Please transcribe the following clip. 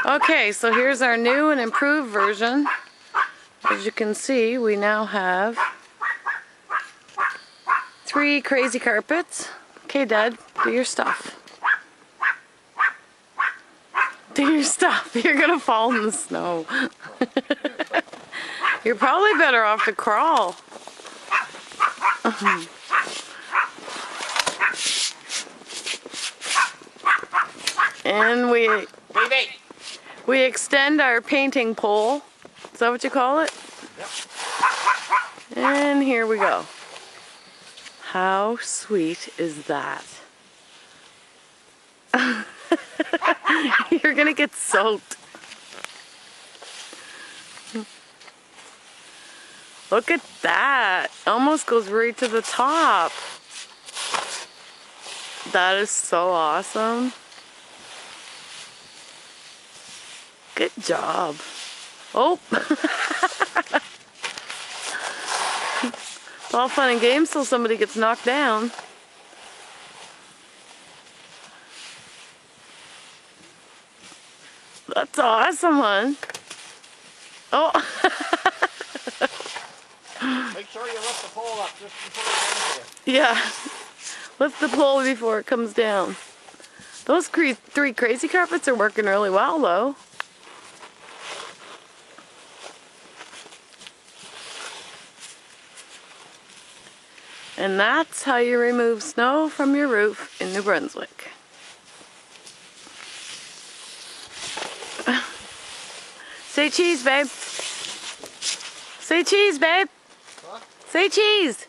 Okay, so here's our new and improved version. As you can see, we now have 3 crazy carpets. Okay, Dad, do your stuff. Do your stuff. You're gonna fall in the snow. You're probably better off to crawl. And we extend our painting pole. Is that what you call it? Yep. And here we go. How sweet is that? You're gonna get soaked. Look at that. Almost goes right to the top. That is so awesome. Good job. Oh. It's all fun and games till somebody gets knocked down. That's awesome, hon. Oh. Make sure you lift the pole up just before you get into it. Yeah. Lift the pole before it comes down. Those 3 crazy carpets are working really well, though. And that's how you remove snow from your roof in New Brunswick. Say cheese, babe. Say cheese, babe. Huh? Say cheese.